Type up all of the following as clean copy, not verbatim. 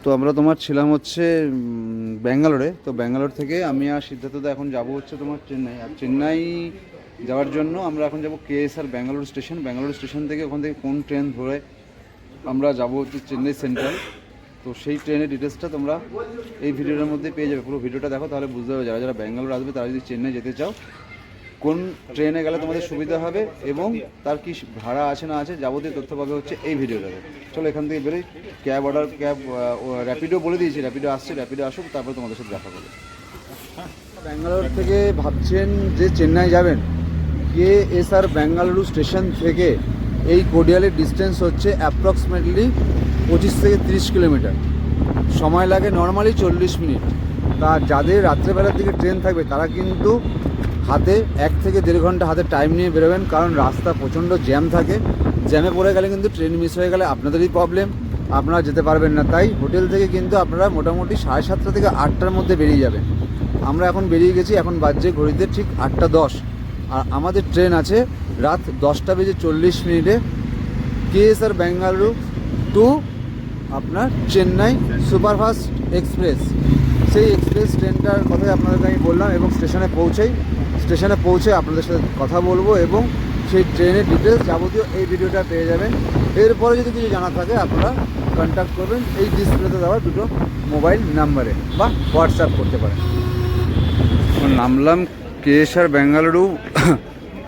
তো আমরা তোমার ছিলাম হচ্ছে ব্যাঙ্গালোরে। তো ব্যাঙ্গালোর থেকে আমি আর সিদ্ধার্থদা এখন যাব হচ্ছে তোমার চেন্নাই। আর চেন্নাই যাওয়ার জন্য আমরা এখন যাব KSR Bangalore station. Bangalore station থেকে ওখান থেকে কোন ট্রেন ধরে আমরা যাব হচ্ছে চেন্নাই সেন্ট্রাল। তো সেই ট্রেনের ডিটেলসটা তোমরা এই ভিডিওটার মধ্যে পেয়ে যাবে। পুরো ভিডিওটা দেখো, তাহলে বুঝতে হবে যারা যারা ব্যাঙ্গালোর আসবে তারা যদি চেন্নাই যেতে চাও কোন ট্রেনে গেলে তোমাদের সুবিধা হবে এবং তার কি ভাড়া আছে না আছে যাবতীয় তথ্য পাবে হচ্ছে এই ভিডিওটাতে। চলো এখান থেকে বেরোই। ক্যাব র্যাপিডো বলে দিয়েছি, র্যাপিডো আসছে, র্যাপিডো আসুক, তারপর তোমাদের সাথে দেখা করবে। ব্যাঙ্গালোর থেকে ভাবছেন যে চেন্নাই যাবেন, কেএসআর ব্যাঙ্গালুরু স্টেশন থেকে এই কোডিয়ালের ডিস্টেন্স হচ্ছে অ্যাপ্রক্সিমেটলি 25 থেকে 30 কিলোমিটার। সময় লাগে নর্মালি 40 মিনিট। তা যাদের রাত্রেবেলার দিকে ট্রেন থাকবে তারা কিন্তু হাতে 1 থেকে 1.5 ঘন্টা হাতে টাইম নিয়ে বেরোবেন, কারণ রাস্তা প্রচণ্ড জ্যাম থাকে। জ্যামে পড়ে গেলে কিন্তু ট্রেন মিস হয়ে গেলে আপনাদেরই প্রবলেম, আপনারা যেতে পারবেন না। তাই হোটেল থেকে কিন্তু আপনারা মোটামুটি 7:30 থেকে 8টার মধ্যে বেরিয়ে যাবেন। আমরা এখন বেরিয়ে গেছি, এখন বাজছে ঘড়িতে ঠিক 8:10। আর আমাদের ট্রেন আছে রাত 10:40 কেএসআর ব্যাঙ্গালুরু টু আপনার চেন্নাই সুপারফাস্ট এক্সপ্রেস। সেই এক্সপ্রেস ট্রেনটার কথাই আপনাদেরকে আমি বললাম এবং স্টেশনে পৌঁছে আপনাদের সাথে কথা বলবো এবং সেই ট্রেনের ডিটেলস যাবতীয় এই ভিডিওটা পেয়ে যাবেন। এরপরে যদি কিছু জানা থাকে আপনারা কন্ট্যাক্ট করবেন এই ডিসপ্লেতে দেওয়া দুটো মোবাইল নাম্বারে বা হোয়াটসঅ্যাপ করতে পারেন। নামলাম কেএসআর ব্যাঙ্গালুরু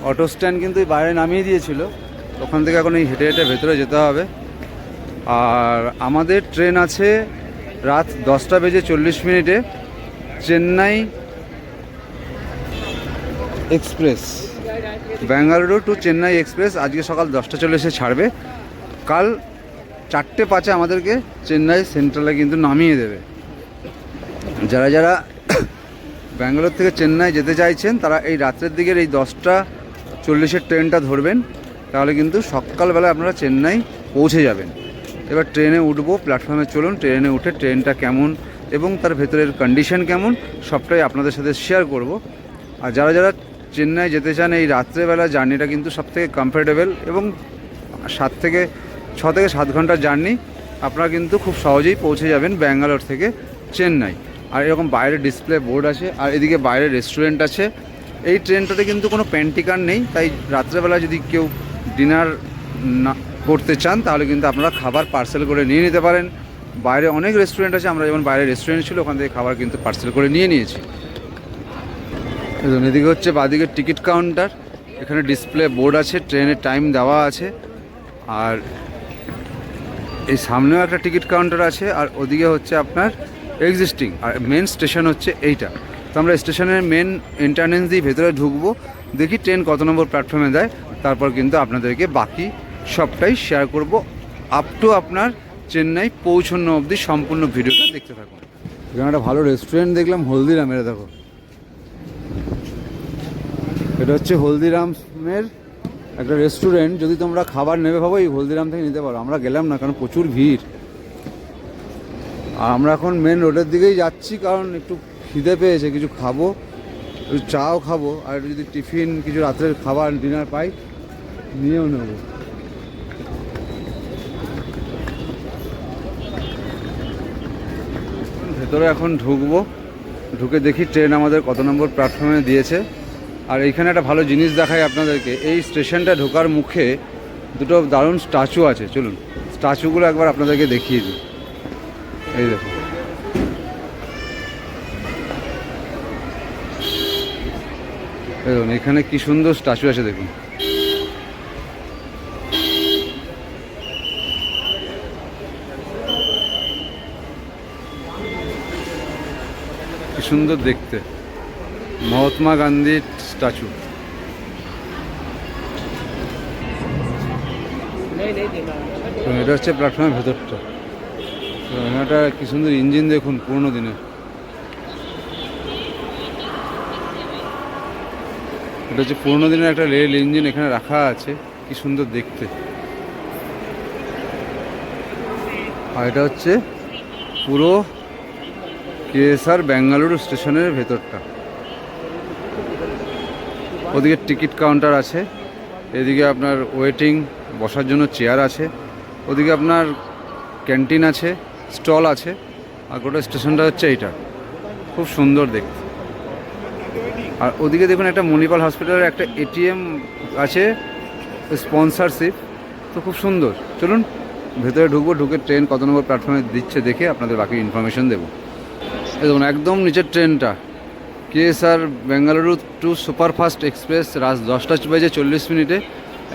অটো স্ট্যান্ড কিন্তু বাইরে নামিয়ে দিয়েছিল, ওখান থেকে এখন এই হেঁটে হেঁটে ভেতরে যেতে হবে। আর আমাদের ট্রেন আছে রাত 10:40 Chennai Express, Bengaluru to Chennai Express. আজকে সকাল 10:40 ছাড়বে, কাল 4:05 আমাদেরকে চেন্নাই সেন্ট্রালে কিন্তু নামিয়ে দেবে। যারা যারা ব্যাঙ্গালোর থেকে চেন্নাই যেতে চাইছেন তারা এই রাত্রের দিকের এই 10:40 ট্রেনটা ধরবেন, তাহলে কিন্তু সকালবেলা আপনারা চেন্নাই পৌঁছে যাবেন। এবার ট্রেনে উঠবো, প্ল্যাটফর্মে চলুন। ট্রেনে উঠে ট্রেনটা কেমন এবং তার ভেতরের কন্ডিশন কেমন সবটাই আপনাদের সাথে শেয়ার করব। আর যারা যারা চেন্নাই যেতে চান এই রাত্রেবেলা জার্নিটা কিন্তু সবথেকে কমফোর্টেবল এবং 6 থেকে 7 ঘন্টার জার্নি আপনারা কিন্তু খুব সহজেই পৌঁছে যাবেন ব্যাঙ্গালোর থেকে চেন্নাই। আর এরকম বাইরে ডিসপ্লে বোর্ড আছে আর এদিকে বাইরে রেস্টুরেন্ট আছে। এই ট্রেনটাতে কিন্তু কোনো প্যান্টিকার নেই, তাই রাত্রেবেলা যদি কেউ ডিনার না করতে চান তাহলে কিন্তু আপনারা খাবার পার্সেল করে নিয়ে নিতে পারেন। বাইরে অনেক রেস্টুরেন্ট আছে, আমরা যেমন বাইরে রেস্টুরেন্ট ছিল ওখান থেকে খাবার কিন্তু পার্সেল করে নিয়ে নিয়েছি। এদিকে হচ্ছে বাদিকে টিকিট কাউন্টার, এখানে ডিসপ্লে বোর্ড আছে, ট্রেনের টাইম দেওয়া আছে। আর এই সামনেও একটা টিকিট কাউন্টার আছে, আর ওদিকে হচ্ছে আপনার এক্সিস্টিং। আর মেন স্টেশন হচ্ছে এইটা। তো আমরা স্টেশনের মেন এন্ট্রান্স দিয়ে ভেতরে ঢুকবো, দেখি ট্রেন কত নম্বর প্ল্যাটফর্মে দেয়, তারপর কিন্তু আপনাদেরকে বাকি সবটাই শেয়ার করব। আপ টু আপনার চেন্নাই পৌঁছানো অবধি সম্পূর্ণ ভিডিওটা দেখতে থাকুন। এখানে একটা ভালো রেস্টুরেন্ট দেখলাম, হলদিরামের। দেখো এটা হচ্ছে হলদিরামের একটা রেস্টুরেন্ট। যদি তোমরা খাবার নেবে ভাবো এই হলদিরাম থেকে নিতে পারো। আমরা গেলাম না কারণ প্রচুর ভিড়। আর আমরা এখন মেন রোডের দিকেই যাচ্ছি, কারণ একটু খিদে পেয়েছে, কিছু খাবো, একটু চাও খাবো, আর যদি টিফিন কিছু রাত্রের খাবার ডিনার পাই নিয়েও নেবো। ভেতরে এখন ঢুকবো, ঢুকে দেখি ট্রেন আমাদের কত নম্বর প্ল্যাটফর্মে দিয়েছে। আর এইখানে একটা ভালো জিনিস দেখাই আপনাদেরকে, এই স্টেশনটা ঢোকার মুখে দুটো দারুণ স্ট্যাচু আছে। চলুন স্ট্যাচুগুলো একবার আপনাদেরকে দেখিয়ে দিই। এই দেখুন, দেখুন এখানে কি সুন্দর স্ট্যাচু আছে, দেখুন। কি সুন্দর দেখতে, মহাত্মা গান্ধীর স্ট্যাচু। এটা হচ্ছে প্ল্যাটফর্মের ভেতরটা। এটা কি সুন্দর ইঞ্জিন দেখুন, পুরোনো দিনের। এটা হচ্ছে পুরোনো দিনের একটা রেল ইঞ্জিন এখানে রাখা আছে, কি সুন্দর দেখতে। আর এটা হচ্ছে পুরো কেএসআর ব্যাঙ্গালুরু স্টেশনের ভেতরটা। ওদিকে টিকিট কাউন্টার আছে, এদিকে আপনার ওয়েটিং বসার জন্য চেয়ার আছে, ওদিকে আপনার ক্যান্টিন আছে, স্টল আছে। আর গোটা স্টেশনটা হচ্ছে এইটা, খুব সুন্দর দেখতে। আর ওদিকে দেখুন একটা মণিপাল হসপিটালের একটা এটিএম আছে, স্পন্সরশিপ, তো খুব সুন্দর। চলুন ভেতরে ঢুকবো, ঢুকে ট্রেন কত নম্বর প্ল্যাটফর্মে দিচ্ছে দেখে আপনাদের বাকি ইনফরমেশন দেবো। এই দেখুন একদম নিচের ট্রেনটা, KSR Bengaluru to superfast express রাত 10:40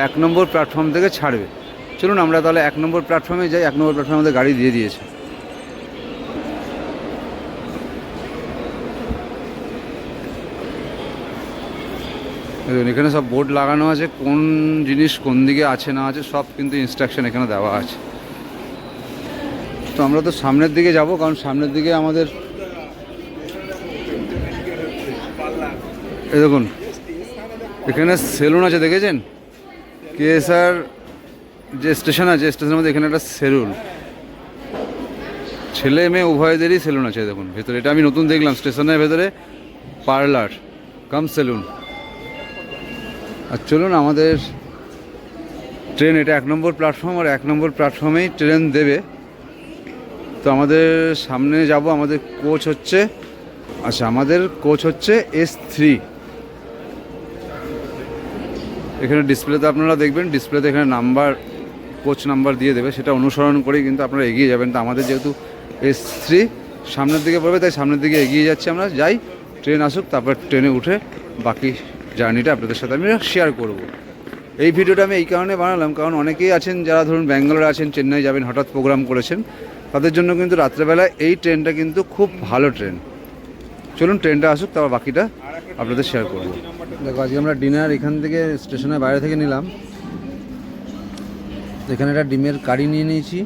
1 নম্বর প্ল্যাটফর্ম থেকে ছাড়বে। চলুন আমরা তাহলে 1 নম্বর প্ল্যাটফর্মে যাই। 1 নম্বর প্ল্যাটফর্মে আমাদের গাড়ি দিয়ে দিয়েছে। এখানে সব বোর্ড লাগানো আছে, কোন জিনিস কোন দিকে আছে না আছে সব কিন্তু ইনস্ট্রাকশন এখানে দেওয়া আছে। তো আমরা তো সামনের দিকে যাব, কারণ সামনের দিকে আমাদের এই দেখুন এখানে সেলুন আছে, দেখেছেন? কেএসআর যে স্টেশন আছে, স্টেশনের মধ্যে এখানে একটা সেলুন, ছেলে মেয়ে উভয়দেরই সেলুন আছে। দেখুন ভেতরে, এটা আমি নতুন দেখলাম, স্টেশনের ভেতরে পার্লার কাম সেলুন। আর চলুন আমাদের ট্রেন, এটা 1 নম্বর প্ল্যাটফর্ম, আর 1 নম্বর প্ল্যাটফর্মেই ট্রেন দেবে। তো আমাদের সামনে যাব, আমাদের কোচ হচ্ছে, আচ্ছা আমাদের কোচ হচ্ছে S3। এখানে ডিসপ্লেতে আপনারা দেখবেন, ডিসপ্লেতে এখানে নাম্বার, কোচ নাম্বার দিয়ে দেবে, সেটা অনুসরণ করেই কিন্তু আপনারা এগিয়ে যাবেন। তো আমাদের যেহেতু S3 সামনের দিকে পড়বে, তাই সামনের দিকে এগিয়ে যাচ্ছি আমরা। যাই, ট্রেন আসুক, তারপর ট্রেনে উঠে বাকি জার্নিটা আপনাদের সাথে আমি শেয়ার করব। এই ভিডিওটা আমি এই কারণে বানালাম, কারণ অনেকেই আছেন যারা ধরুন ব্যাঙ্গালোরে আছেন, চেন্নাই যাবেন, হঠাৎ প্রোগ্রাম করেছেন, তাদের জন্য কিন্তু রাত্রেবেলা এই ট্রেনটা কিন্তু খুব ভালো ট্রেন। চলুন ট্রেনটা আসুক, তারপর বাকিটা আপনাদের শেয়ার করব। দেখো আজকে আমরা ডিনার এখান থেকে স্টেশনের বাইরে থেকে নিলাম। এখানে একটা ডিমের কারি নিয়ে নিয়েছি,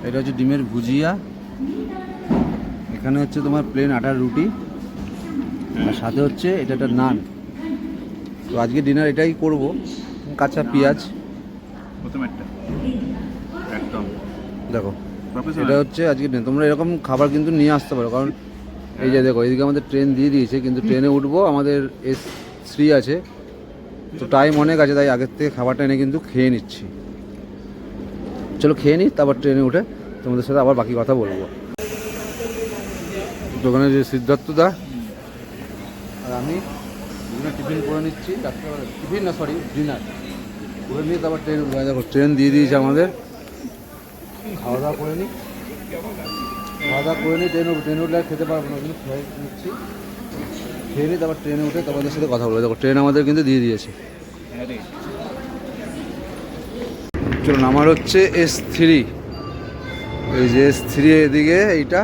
এটা হচ্ছে ডিমের ভুজিয়া, এখানে হচ্ছে তোমার প্লেন আটার রুটি, আর সাথে হচ্ছে এটা একটা নান। তো আজকে ডিনার এটাই করব, কাঁচা পেঁয়াজ দেখো, এটা হচ্ছে আজকে ডিনার। তোমরা এরকম খাবার কিন্তু নিয়ে আসতে পারো, কারণ এই যে দেখো এদিকে আমাদের ট্রেন দিয়ে দিয়েছে, কিন্তু ট্রেনে উঠবো, আমাদের S3 আছে, তো টাইম অনেক আছে, তাই আগের থেকে খাবারটা এনে কিন্তু খেয়ে নিচ্ছি। চলো খেয়ে নিই, তারপর ট্রেনে উঠে তোমাদের সাথে আবার বাকি কথা বলবো। দোকানে যে সিদ্ধার্থ দা আর আমি টিফিন করে নিচ্ছি রাত্রেবেলা, টিফিন না সরি ডিনার করে নিই, তারপর ট্রেন উঠে। দেখো ট্রেন দিয়ে দিয়েছে আমাদের, খাওয়া দাওয়া করে নিই, ট্রেন উঠলে আর খেতে পারবো না, কিন্তু খেয়ে নিচ্ছি, খেয়ে নিই, তারপর ট্রেনে উঠে তোমাদের সাথে কথা বলবো। দেখো ট্রেন আমাদের কিন্তু দিয়ে দিয়েছে। চলুন আমার হচ্ছে S3, এই যে S3 এদিকে এইটা,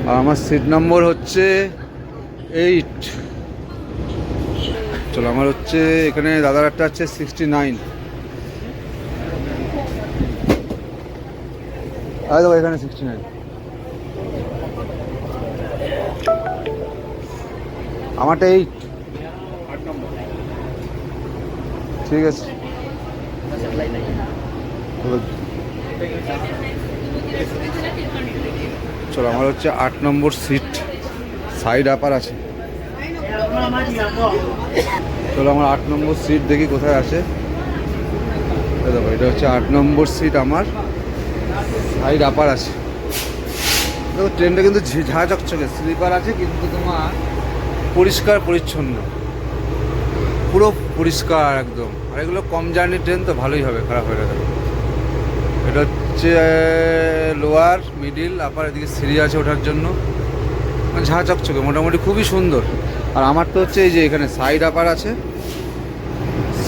আর আমার সিট নম্বর হচ্ছে 8। চলো আমার হচ্ছে এখানে দাদার একটা হচ্ছে 69। আর দেখো এখানে 69, আমারটা 8। ঠিক আছে, চলো আমার হচ্ছে 8 নম্বর সিট, সাইড আপার আছে। চলো আমার 8 নম্বর সিট দেখি কোথায় আছে। দেখো এটা হচ্ছে 8 নম্বর সিট আমার, সাইড আপার আছে। দেখো ট্রেনটা কিন্তু ঝা চকচকে, স্লিপার আছে, কিন্তু তোমার পরিষ্কার পরিচ্ছন্ন, পুরো পরিষ্কার একদম। আর এগুলো কম জার্নি ট্রেন, তো ভালোই হবে, খারাপ হয়ে যাবে। এটা হচ্ছে লোয়ার, মিডিল, আপার, এদিকে সিঁড়ি আছে ওঠার জন্য, মানে ঝা চকচকে মোটামুটি খুবই সুন্দর। আর আমার তো হচ্ছে এই যে এখানে সাইড আপার আছে,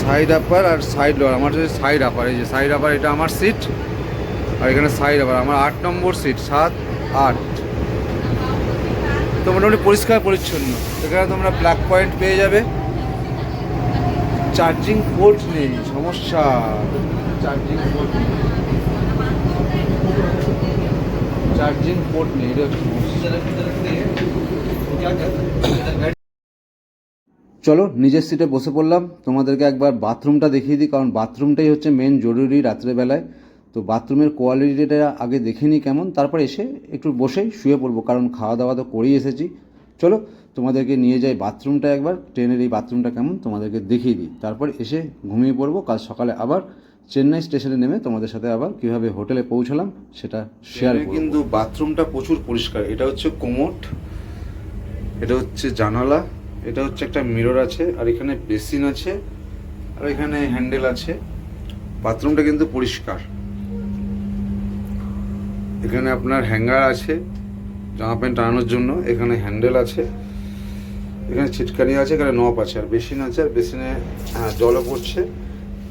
সাইড আপার আর সাইড লোয়ার। আমার হচ্ছে সাইড আপার, এই যে সাইড আপার, এটা আমার সিট, আর এখানে সাইড আপার আমার 8 নম্বর সিট, 7, 8। তো মোটামুটি পরিষ্কার পরিচ্ছন্ন। এখানে তোমরা প্লাগ পয়েন্ট পেয়ে যাবে, চার্জিং পোর্ট নেই, সমস্যা, চার্জিং পোর্ট নেই, চার্জিং পোর্ট নেই, এটা চলো নিজের সিটে বসে পড়লাম। তোমাদেরকে একবার বাথরুমটা দেখিয়ে দিই, কারণ বাথরুমটাই হচ্ছে মেন জরুরি রাত্রেবেলায়। তো বাথরুমের কোয়ালিটিটা আগে দেখে নিই কেমন, তারপর এসে একটু বসেই শুয়ে পড়বো, কারণ খাওয়া দাওয়া তো করেই এসেছি। চলো তোমাদেরকে নিয়ে যাই বাথরুমটা একবার, ট্রেনের এই বাথরুমটা কেমন তোমাদেরকে দেখিয়ে দিই, তারপর এসে ঘুমিয়ে পড়বো। কাল সকালে আবার চেন্নাই স্টেশনে নেমে তোমাদের সাথে আবার কীভাবে হোটেলে পৌঁছালাম সেটা শেয়ার করব। কিন্তু বাথরুমটা প্রচুর পরিষ্কার। এটা হচ্ছে কোমোড, এটা হচ্ছে জানালা, এটা হচ্ছে একটা মিরর আছে, আর এখানে বেসিন আছে, আর এখানে হ্যান্ডেল আছে। বাথরুমটা কিন্তু পরিষ্কার। এখানে আপনার হ্যাঙ্গার আছে জামা প্যান্ট টানানোর জন্য, এখানে হ্যান্ডেল আছে, এখানে ছিটকানি আছে, এখানে নব আছে, আর বেসিন আছে, আর বেসিনে জলও পড়ছে।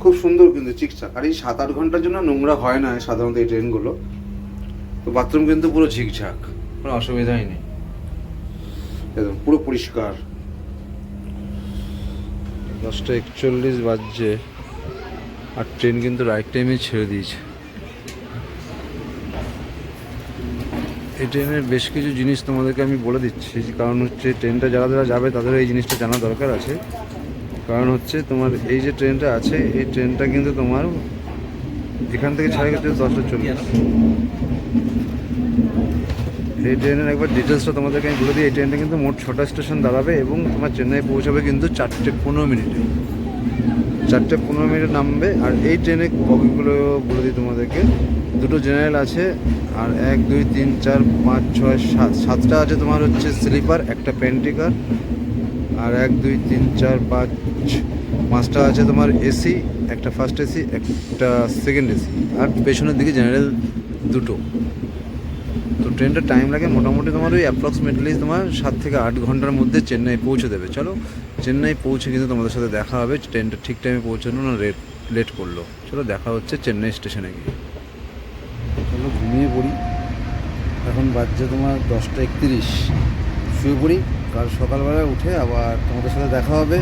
খুব সুন্দর কিন্তু চিকচাক। আর এই 7-8 ঘন্টার জন্য নোংরা হয় না সাধারণত এই ট্রেনগুলো। তো বাথরুম কিন্তু পুরো ঝিকঝাক, কোনো অসুবিধাই নেই, একদম পুরো পরিষ্কার। 10:41 বাজছে, আর ট্রেন কিন্তু রাইট টাইমে ছেড়ে দিয়েছে। এই ট্রেনের বেশ কিছু জিনিস তোমাদেরকে আমি বলে দিচ্ছি, কারণ হচ্ছে ট্রেনটা যারা যারা যাবে তাদের এই জিনিসটা জানা দরকার আছে। কারণ হচ্ছে তোমার এই যে ট্রেনটা আছে, এই ট্রেনটা কিন্তু তোমার এখান থেকে ছাড়া গেছে 10:40। এই ট্রেনের একবার ডিটেলসটা তোমাদেরকে আমি বলে দিই। এই ট্রেনটা কিন্তু মোট 6টা স্টেশন দাঁড়াবে এবং তোমার চেন্নাই পৌঁছাবে কিন্তু 4:15 মিনিটে। 4:15 মিনিটে নামবে। আর এই ট্রেনে বগিগুলো বলে দিই তোমাদেরকে, 2টো জেনারেল আছে, আর 1, 2, 3, 4, 5, 6, 7, 7টা আছে তোমার হচ্ছে স্লিপার, একটা পেন্টিকার, আর 1, 2, 3, 4, 5, 5টা আছে তোমার এসি, একটা ফার্স্ট এসি, একটা সেকেন্ড এসি, আর পেছনের দিকে জেনারেল 2টো। তো ট্রেনটা টাইম লাগে মোটামুটি তোমার ওই অ্যাপ্রক্সিমেটলি তোমার 7 থেকে 8 ঘন্টার মধ্যে চেন্নাই পৌঁছে দেবে। চলো চেন্নাই পৌঁছে কিন্তু তোমাদের সাথে দেখা হবে, ট্রেনটা ঠিক টাইমে পৌঁছানো না লেট করলো। চলো দেখা হচ্ছে চেন্নাই স্টেশনে গিয়ে। চলো ঘুমিয়ে পড়ি। এখন বাজছে তোমার 10:31, শুয়ে পড়ি। কাল সকালবেলা উঠে আবার তোমাদের সাথে দেখা হবে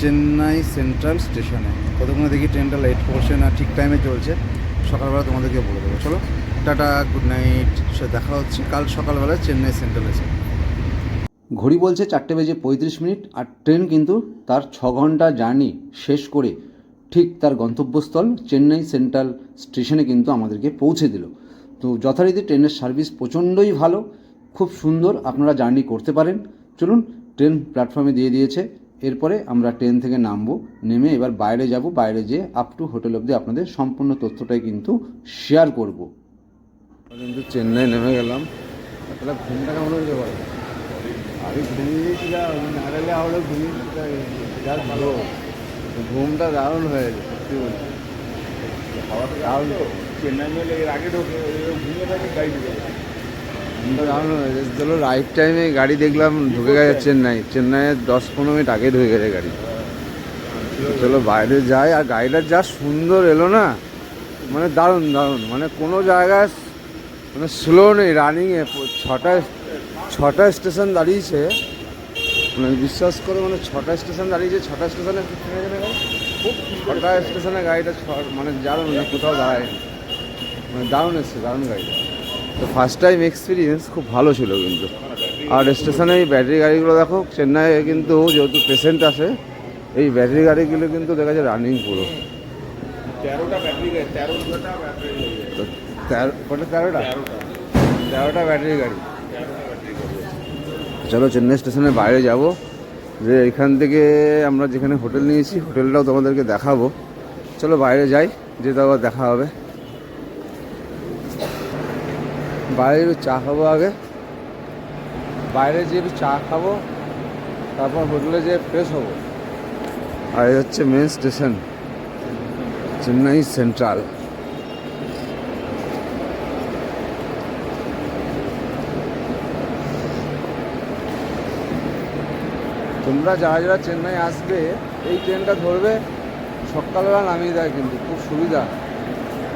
চেন্নাই সেন্ট্রাল স্টেশনে। কতক্ষণে দেখি ট্রেনটা লেট করছে না ঠিক টাইমে চলছে, সকালবেলা তোমাদেরকে বলে দেবো। চলো টাটা, গুড নাইট, দেখা হচ্ছে কাল সকালবেলা চেন্নাই সেন্ট্রালে। ঘড়ি বলছে 4:35, আর ট্রেন কিন্তু তার 6 ঘন্টা জার্নি শেষ করে ঠিক তার গন্তব্যস্থল চেন্নাই সেন্ট্রাল স্টেশনে কিন্তু আমাদেরকে পৌঁছে দিল। তো যথারীতি ট্রেনের সার্ভিস প্রচণ্ডই ভালো, খুব সুন্দর, আপনারা জার্নি করতে পারেন। চলুন, ট্রেন প্ল্যাটফর্মে দিয়ে দিয়েছে। এরপরে আমরা ট্রেন থেকে নামবো, নেমে এবার বাইরে যাব। বাইরে যেয়ে আপ টু হোটেল অবধি আপনাদের সম্পূর্ণ তথ্যটাই কিন্তু শেয়ার করব। কিন্তু চেন্নাই নেমে গেলাম। তাহলে ঘুমটা কেমন হয়ে যাবে? আমি ঘুমিয়ে গিয়েছিলাম, নাড়ালে হলো ঘুমিয়ে যার ভালো, ঘুমটা দারুণ হয়েছে সত্যি বলছি। দারুণ চেন্নাই মেলে এর আগে ঘুমিয়ে থাকি গাড়ি ঢুকে ঘুমটা দারুণ হয়েছে। চলো রাইট টাইমে গাড়ি দেখলাম ঢুকে গেছে চেন্নাইয়ের 10-15 মিনিট আগে ঢুকে গেছে গাড়ি। চলো বাইরে যাই। আর গাড়িটা যা সুন্দর এলো না, মানে দারুণ দারুণ, মানে কোনো জায়গায় মানে স্লো নেই, রানিংয়ে 6টা স্টেশন দাঁড়িয়েছে। মানে বিশ্বাস করে, মানে 6টা স্টেশন দাঁড়িয়েছে, 6টা স্টেশনে খুব 6টা স্টেশনে গাড়িটা মানে দারুণ, মানে কোথাও দাঁড়ায়নি, মানে দারুণ এসছে, দারুণ গাড়িটা। তো ফার্স্ট টাইম এক্সপিরিয়েন্স খুব ভালো ছিল কিন্তু। আর স্টেশনে এই ব্যাটারি গাড়িগুলো দেখো, চেন্নাইয়ে কিন্তু যেহেতু পেশেন্ট আসে, এই ব্যাটারি গাড়িগুলো কিন্তু দেখা যায় রানিং পুরো। 13টা ব্যাটারি গাড়ি, 13টা ব্যাটারি গাড়ি। চলো চেন্নাই স্টেশনের বাইরে যাব, যে এখান থেকে আমরা যেখানে হোটেল নিয়েছি হোটেলটাও তোমাদেরকে দেখাবো। চলো বাইরে যাই, যেটা আবার দেখা হবে। বাইরে একটু চা খাবো আগে, বাইরে যেয়ে একটু চা খাবো, তারপর হোটেলে যেয়ে ফ্রেশ হবো। আর এই হচ্ছে মেন স্টেশন চেন্নাই সেন্ট্রাল। তোমরা যারা যারা চেন্নাই আসবে এই ট্রেনটা ধরবে, সকালবেলা নামিয়ে দেয় কিন্তু খুব সুবিধা,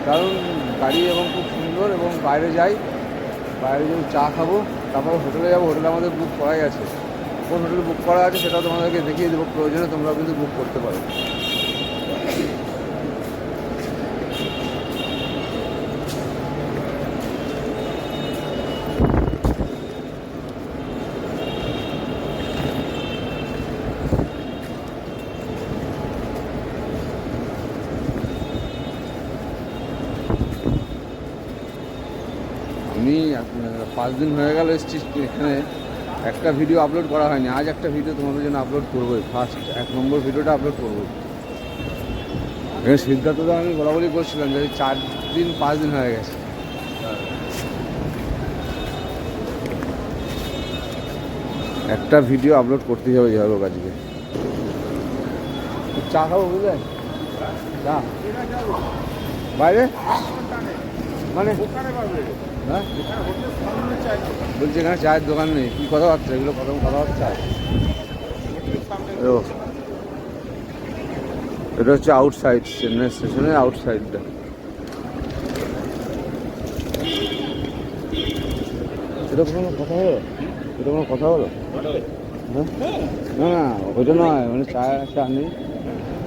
কারণ গাড়ি এবং খুব সুন্দর। এবং বাইরে যাই, বাইরে যদি চা খাবো, তারপর হোটেলে যাবো। হোটেলে আমাদের বুক করা গেছে, কোন হোটেলে বুক করা আছে সেটাও তোমাদেরকে দেখিয়ে দেবো, প্রয়োজনে তোমরাও কিন্তু বুক করতে পারো। আমি 5 দিন হয়ে গেল এসেছি এখানে, একটা ভিডিও আপলোড করা হয়নি। আজ একটা ভিডিও তোমাদের জন্য আপলোড করবোই, ফার্স্ট 1 নম্বর ভিডিওটা আপলোড করবো। এখানে সিদ্ধার্থদা আমি বলাবলি করছিলাম যে 4-5 দিন হয়ে গেছে। একটা ভিডিও আপলোড করতেই হবে যাই হোক আজকে। চা খাবো বুঝলেন, চা বাইরে মানে হ্যাঁ বলছি এখানে চায়ের দোকান নেই, কী কথাবার্তা এগুলো কথাবার্তা। এটা হচ্ছে আউটসাইড, চেন্নাই স্টেশনের আউটসাইডটা। এটা কোনো কথা হলো, এটা কোনো কথা হলো? হ্যাঁ না না ওইটা নয়, মানে চা নেই,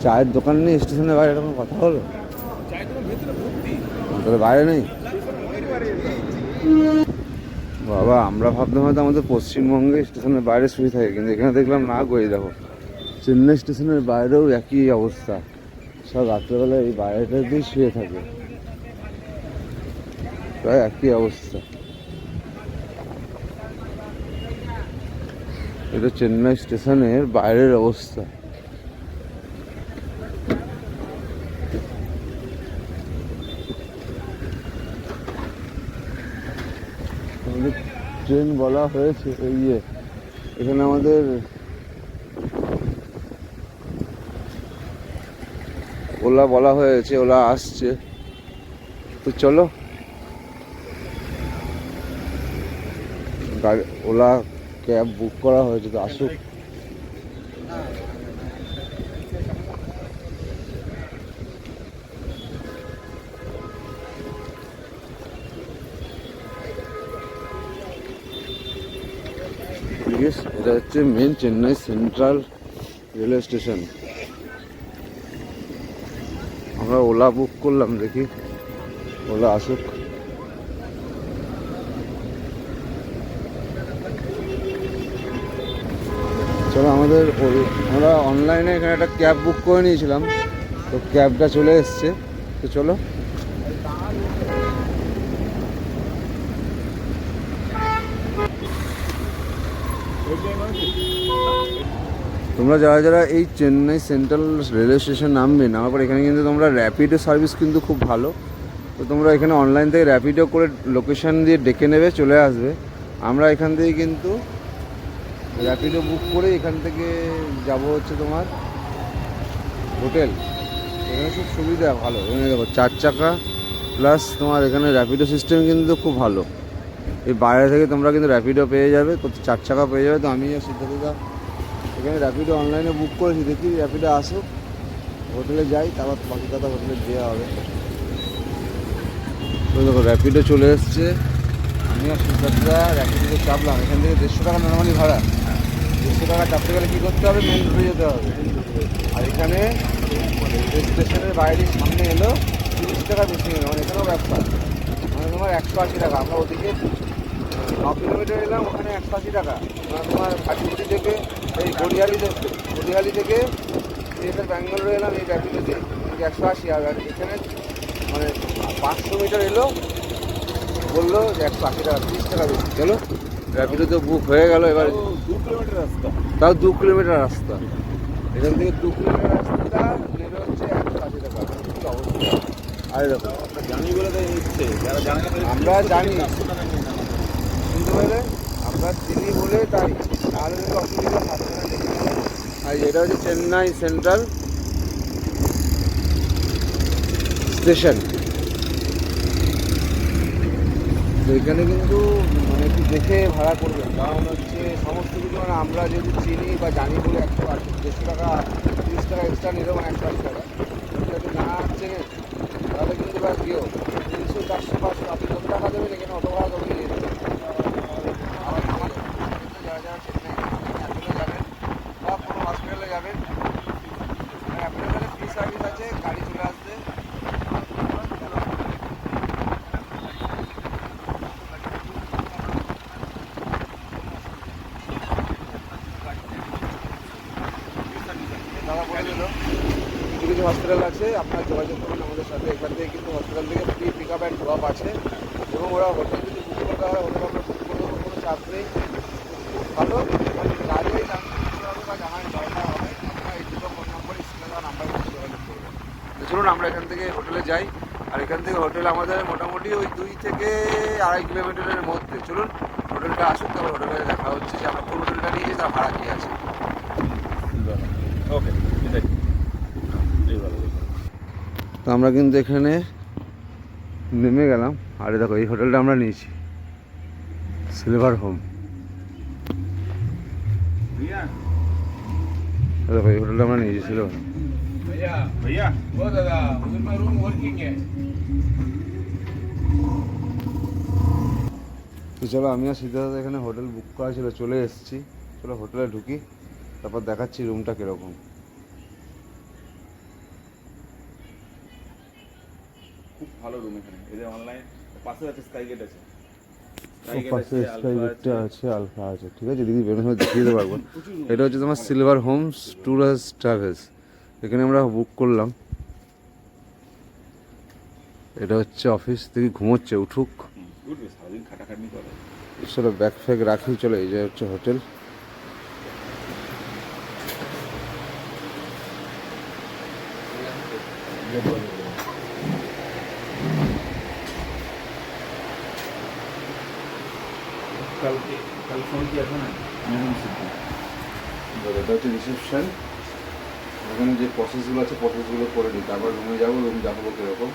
চায়ের দোকান নেই স্টেশনের বাইরে, এটা কোনো কথা হলো? তাহলে বাইরে নেই বাবা। আমরা ভাবতাম হয়তো আমাদের পশ্চিমবঙ্গে স্টেশনের বাইরে শুয়ে থাকে, কিন্তু এখানে দেখলাম না গো, এই দেখো চেন্নাই স্টেশনের বাইরেও একই অবস্থা, সব রাত্রেবেলা এই বাইরেটাতেই শুয়ে থাকে, প্রায় একই অবস্থা। এটা চেন্নাই স্টেশনের বাইরের অবস্থা। ট্রেন বলা হয়েছে এই যে এখানে আমাদের ওলা বলা হয়েছে, ওলা আসছে, তো চলো গাড়ি ওলা ক্যাব বুক করা হয়েছে, তো আসুক। এটা হচ্ছে main Chennai Central railway station. আমরা ওলা বুক করলাম, দেখি ওলা আসুক। চলো আমরা অনলাইনে এখানে একটা ক্যাব বুক করে নিয়েছিলাম, তো ক্যাবটা চলে এসছে, তো চলো। তোমরা যারা যারা এই চেন্নাই সেন্ট্রাল রেলওয়ে স্টেশন নামবে, নামার পর এখানে কিন্তু তোমরা র্যাপিডো সার্ভিস কিন্তু খুব ভালো, তো তোমরা এখানে অনলাইন থেকে র্যাপিডো করে লোকেশান দিয়ে ডেকে নেবে, চলে আসবে। আমরা এখান থেকে কিন্তু র্যাপিডো বুক করে এখান থেকে যাব হচ্ছে তোমার হোটেল। এখানে খুব সুবিধা ভালো, এখানে দেখো 4 চাকা প্লাস তোমার এখানে র্যাপিডো সিস্টেম কিন্তু খুব ভালো। এই বাইরে থেকে তোমরা কিন্তু র্যাপিডো পেয়ে যাবে, 4 চাকা পেয়ে যাবে। তো আমি আর সিদ্ধার্থদা এখানে র্যাপিডো অনলাইনে বুক করেছি, দেখি র্যাপিডো আসুক, হোটেলে যাই, তারপর বাকি কথা হোটেলে দেওয়া হবে। তো দেখো র্যাপিডো চলে এসছে, আমি আর সিদ্ধার্থদা র্যাপিডোতে চাপলাম। এখান থেকে 150 টাকা নর্মালি ভাড়া, 150 টাকা চাপতে গেলে কী করতে হবে, মেন রোডে যেতে হবে। আর এখানে স্টেশনের বাইরের সামনে এলো 30 টাকা বেশি নেবে, মানে এখানেও ব্যবসা, মানে তোমার 180 টাকা। আমরা ওদিকে 9 কিলোমিটার এলাম, ওখানে 180 টাকা, মানে তোমার ভাটিপুরি থেকে এই গড়িয়ালি থেকে থিয়েটার ব্যাঙ্গালোরে এলাম এই র্যাপিডোতে 180। আর এখানে মানে 500 মিটার এলো, বললো যে 180 টাকা, 30 টাকা বেশি। চলো র্যাপিডোতে বুক হয়ে গেল। এবার 2 কিলোমিটার রাস্তা, তাও 2 কিলোমিটার রাস্তা, এখান থেকে 2 কিলোমিটার রাস্তাটা নেবে হচ্ছে 180 টাকা। অবস্থা আরে দেখো, জানি বলে তাই নিচ্ছে, যারা জানে আমরা জানি শুনতে পেলে, আমরা চিনি বলে তাই, নাহলে কিন্তু অসুবিধা থাকবে না, দেখে নেবে। আর এটা হচ্ছে চেন্নাই সেন্ট্রাল স্টেশন। তো এখানে কিন্তু মানে একটু দেখে ভাড়া করবেন, কারণ হচ্ছে সমস্ত কিছু মানে আমরা যেহেতু চিনি বা জানি বলে 180 টাকা 30 টাকা এক্সট্রা নিল, মানে 180 টাকা। যদি না চেনে তাহলে কিন্তু বা কেউ 300, 400, 500 আপনি কত টাকা দেবেন, এখানে অত ভাড়া কমিয়ে দিয়ে দেবেন। আবার আমাদের যারা যারা চেন্নাই যাবেন বা কোনো হসপিটালে যাবেন, আপনাদের ফ্রি সার্ভিস আছে, গাড়ি চলে আসবে। দাদা বলে দিল কিছু কিছু হসপিটাল আছে, আপনার যোগাযোগ করুন আমাদের সাথে। এখান থেকে কিন্তু হসপিটাল থেকে free pick up and drop আছে, এবং ওরা হোটেল যদি বুক করতে হয় হোটেল আমরা বুক করে দেবো, কোনো চাপ নেই। খুব ভালো, গাড়ি জানতে হবে বা জানার দরকার হবে, আপনারা এই দুটো ফোন নম্বরে স্ক্রিনে দেওয়া নাম্বার যোগাযোগ করবেন। চলুন আমরা এখান থেকে হোটেলে যাই। আর এখান থেকে হোটেল আমাদের মোটামুটি ওই 2 থেকে 2.5 কিলোমিটারের মধ্যে। চলুন হোটেলটা আসুক, তারপর হোটেলে দেখা হচ্ছে যে আমরা কোন হোটেলটা নিয়েছি, তার ভাড়া কী আছে। ওকে, এটাই এই ভালো। তো আমরা কিন্তু এখানে নেমে গেলাম। আর দেখো এই হোটেলটা আমরা নিয়েছি, সিলভার হোম। भैया দেখো এই হোটেলটা আমরা নিয়েছি সিলভার হোম। भैया भैया वो दादा उधर में रूम वर्किंग है। তো চলো আমি আর সিদ্ধার্থ এখানে হোটেল বুক করা ছিল, চলে এসেছি। চলো হোটেলে ঢুকি, তারপর দেখাচ্ছি রুমটা কীরকম। খুব ভালো রুম এখানে, এদের অনলাইন পাশে আছে স্কাই গেট আছে। পাশে স্কাইগেটটা আছে, আলফা আছে, ঠিক আছে দিদি বেরোনোর সময় দেখিয়ে দিতে পারবো। এটা হচ্ছে তোমার সিলভার হোমস ট্যুরিস্ট ট্রাভেলস, এখানে আমরা বুক করলাম। এটা হচ্ছে অফিস থেকে ঘুমোচ্ছে, উঠুক উঠবে, সারাদিন খাটাখাটনি করে। চলো ব্যাগ ফ্যাগ রাখি। চলো এই যে হচ্ছে হোটেল। कल फोन किया था ना मैडम से। এটা হচ্ছে রিসেপশন। এখানে যে প্রসেসগুলো আছে প্রসেসগুলো করে নিই, তারপর রুমে যাবো, রুম দেখাবো কীরকম।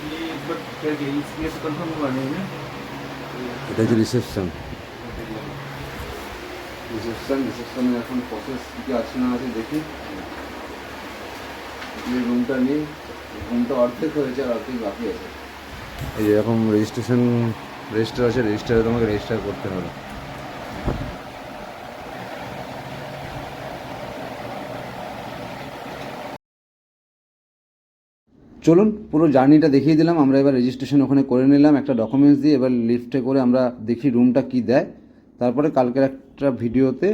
ये एक बार क्या क्या इसलिए कंफर्म हुआ नहीं है। এটা হচ্ছে রিসেপশন। রিসেপশনে এখন প্রসেস কী আছে না আছে দেখি। এই রুমটা নিই, রুমটা অর্ধেক হয়েছে আর অর্ধেক বাকি আছে। এই যে এরকম রেজিস্টার আছে, রেজিস্টারে তোমাকে রেজিস্টার করতে হবে। চলুন পুরো জার্নিটা দেখিয়ে দিলাম। আমরা এবার রেজিস্ট্রেশন ওখানে করে নিলাম একটা ডকুমেন্টস দিয়ে। এবার লিফটে করে আমরা দেখি রুমটা কি দেয়। তারপরে কালকের একটা ভিডিওতে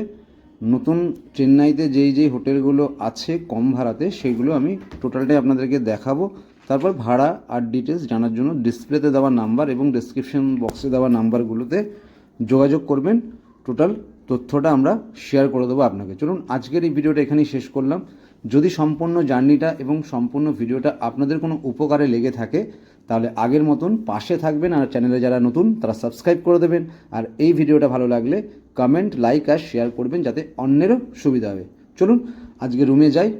নতুন চেন্নাইতে যেই হোটেলগুলো আছে কম ভাড়াতে সেগুলো আমি টোটালটাই আপনাদেরকে দেখাবো। তারপর ভাড়া আর ডিটেলস জানার জন্য ডিসপ্লেতে দেওয়া নাম্বার এবং ডেসক্রিপশন বক্সে দেওয়া নাম্বারগুলোতে যোগাযোগ করবেন। টোটাল তথ্যটা আমরা শেয়ার করে দেবো আপনাকে। চলুন আজকের এই ভিডিওটা এখানেই শেষ করলাম। যদি সম্পূর্ণ জার্নিটা এবং সম্পূর্ণ ভিডিওটা আপনাদের কোনো উপকারে লেগে থাকে তাহলে আগের মতন পাশে থাকবেন, আর চ্যানেলে যারা নতুন তারা সাবস্ক্রাইব করে দেবেন। আর এই ভিডিওটা ভালো লাগলে কমেন্ট, লাইক আর শেয়ার করবেন যাতে অন্যেরও সুবিধা হবে। চলুন আজকে রুমে যাই।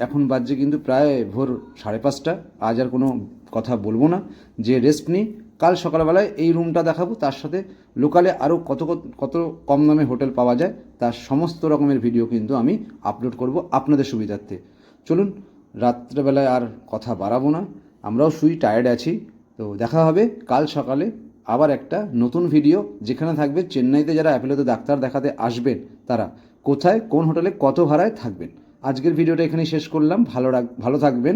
এখন বাজছে কিন্তু প্রায় ভোর 5:30। আজ আর কোনো কথা বলবো না, যে রেস্ট নিই। কাল সকালবেলায় এই রুমটা দেখাবো, তার সাথে লোকালে আরও কত কম দামে হোটেল পাওয়া যায় তার সমস্ত রকমের ভিডিও কিন্তু আমি আপলোড করব আপনাদের সুবিধার্থে। চলুন রাত্রেবেলায় আর কথা বাড়াবো না, আমরাও শুই, টায়ার্ড আছি। তো দেখা হবে কাল সকালে আবার একটা নতুন ভিডিও, যেখানে থাকবে চেন্নাইতে যারা অ্যাপোলোতে ডাক্তার দেখাতে আসবেন তারা কোথায় কোন হোটেলে কত ভাড়ায় থাকবেন। আজকের ভিডিওটা এখানেই শেষ করলাম। ভালো থাকবেন।